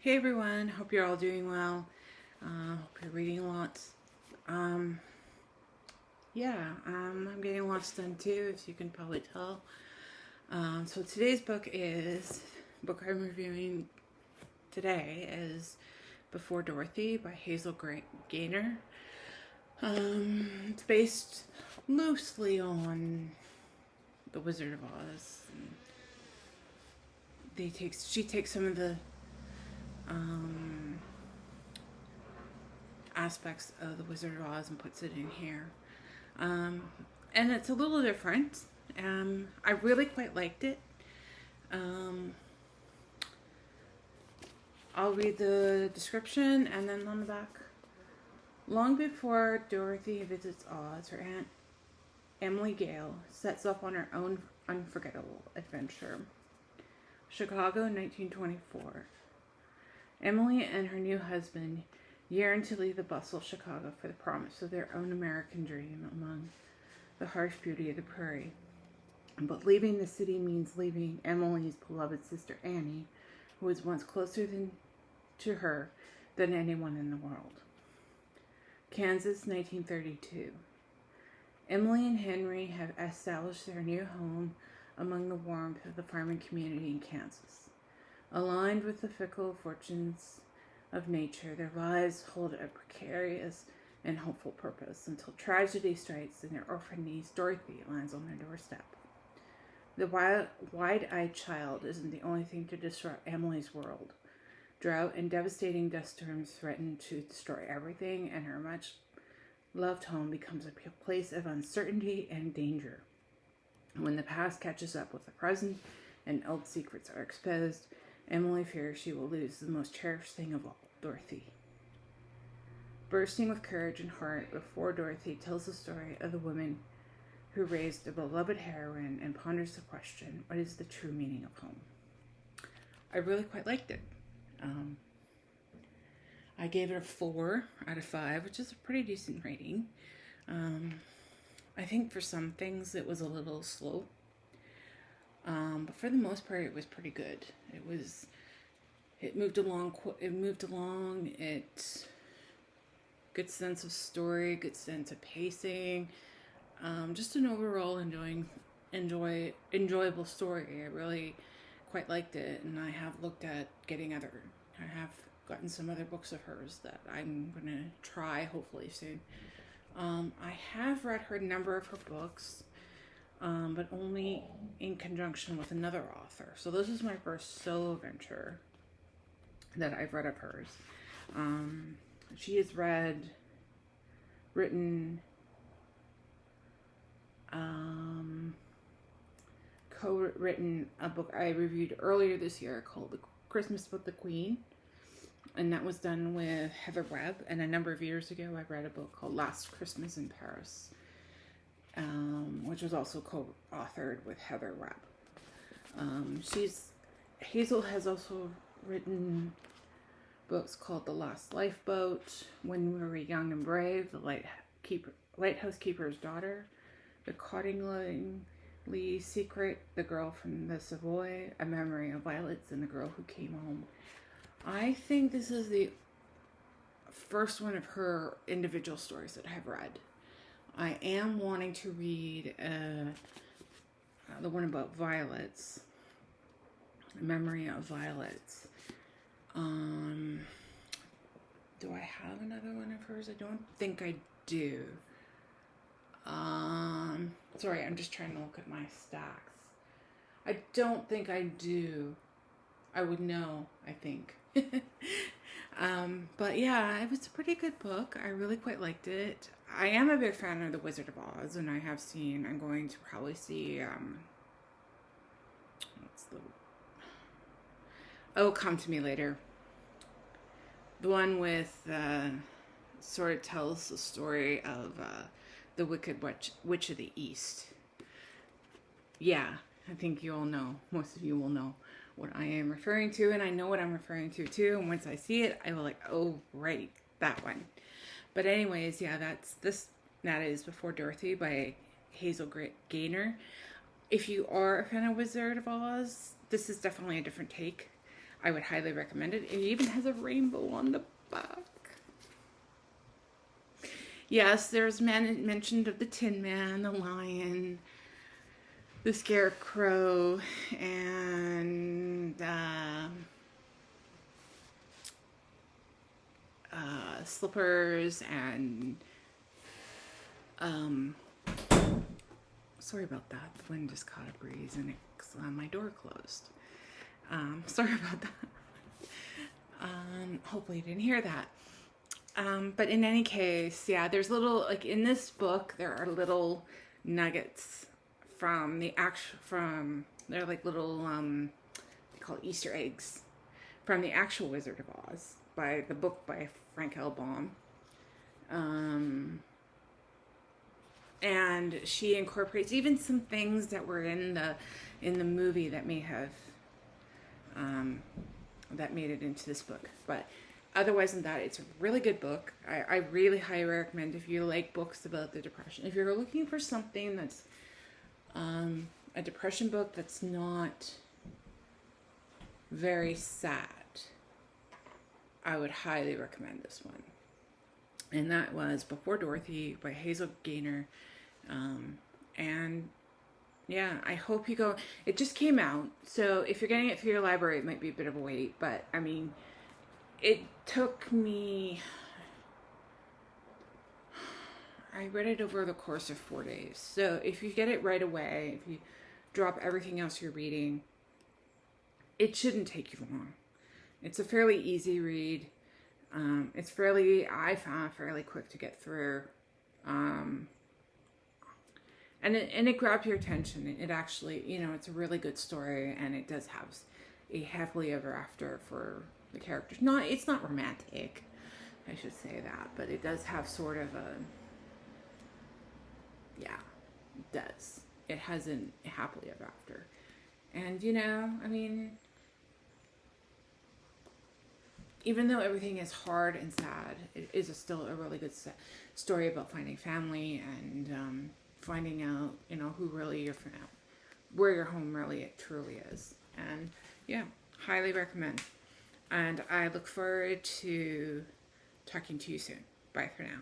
Hey everyone, hope you're all doing well. Hope you're reading lots. Um, I'm getting lots done too, as you can probably tell. So today's book I'm reviewing today is Before Dorothy by Hazel Gaynor. It's based loosely on The Wizard of Oz. She takes some of the um, aspects of The Wizard of Oz and puts it in here. Um, and it's a little different. I really quite liked it. Um, I'll read the description and then on the back. Long before Dorothy visits Oz, her Aunt Emily Gale sets off on her own unforgettable adventure. Chicago, 1924. Emily and her new husband yearn to leave the bustle of Chicago for the promise of their own American dream among the harsh beauty of the prairie. But leaving the city means leaving Emily's beloved sister Annie, who was once closer to her than anyone in the world. Kansas, 1932. Emily and Henry have established their new home among the warmth of the farming community in Kansas. Aligned with the fickle fortunes of nature, their lives hold a precarious and hopeful purpose until tragedy strikes and their orphan niece Dorothy lands on their doorstep. The wide-eyed child isn't the only thing to disrupt Emily's world. Drought and devastating dust storms threaten to destroy everything, and her much-loved home becomes a place of uncertainty and danger. When the past catches up with the present and old secrets are exposed, Emily fears she will lose the most cherished thing of all, Dorothy. Bursting with courage and heart, Before Dorothy tells the story of the woman who raised a beloved heroine and ponders the question, what is the true meaning of home? I really quite liked it. I gave it a 4 out of 5, which is a pretty decent rating. I think for some things it was a little slow. But for the most part, it was pretty good. It moved along. Good sense of story, good sense of pacing. Just an overall enjoyable story. I really quite liked it, and I have looked at I have gotten some other books of hers that I'm gonna try hopefully soon. I have read a number of her books, but only in conjunction with another author. So this is my first solo venture that I've read of hers. She has written, co-written a book I reviewed earlier this year called The Christmas with the Queen, and that was done with Heather Webb. And a number of years ago, I read a book called Last Christmas in Paris, which was also co-authored with Heather Webb. Hazel has also written books called The Last Lifeboat, When We Were Young and Brave, The Lighthouse Keeper's Daughter, The Cottingley Secret, The Girl from the Savoy, A Memory of Violets, and The Girl Who Came Home. I think this is the first one of her individual stories that I've read. I am wanting to read the one about violets, A Memory of Violets. Do I have another one of hers? I don't think I do. Sorry, I'm just trying to look at my stacks. I don't think I do. I would know, I think. But yeah, it was a pretty good book. I really quite liked it. I am a big fan of The Wizard of Oz, and I'm going to probably see, Come to Me Later. The one with, sort of tells the story of, the Wicked Witch of the East. Yeah, I think you all know, most of you will know what I am referring to, and I know what I'm referring to too, and once I see it, I will oh, right, that one. But anyways, yeah, that is Before Dorothy by Hazel Gaynor. If you are a fan of Wizard of Oz, this is definitely a different take. I would highly recommend it. It even has a rainbow on the back. Yes, there's mentioned of the Tin Man, the lion, the scarecrow, and slippers, and sorry about that. The wind just caught a breeze and my door closed. Sorry about that. Hopefully you didn't hear that. But in any case, yeah, there's little, like in this book, there are little nuggets from they're like little, they call it Easter eggs, from the actual Wizard of Oz, by the book by Frank L. Baum. And she incorporates even some things that were in the movie that may have, that made it into this book. But otherwise than that, it's a really good book. I really highly recommend if you like books about the Depression. If you're looking for something that's a Depression book that's not very sad, I would highly recommend this one. And that was Before Dorothy by Hazel Gaynor. And yeah, I hope you go. It just came out, so if you're getting it through your library, it might be a bit of a wait. But I mean, it took me, I read it over the course of 4 days. So if you get it right away, if you drop everything else you're reading, it shouldn't take you long. It's a fairly easy read. I found fairly quick to get through. And it grabbed your attention. It actually, it's a really good story, and it does have a happily ever after for the characters. It's not romantic, I should say that, but it does have sort of a, yeah, it does. It has a happily ever after. And, I mean, even though everything is hard and sad, it is still a really good story about finding family and finding out, who really where your home really truly is. And yeah, highly recommend. And I look forward to talking to you soon. Bye for now.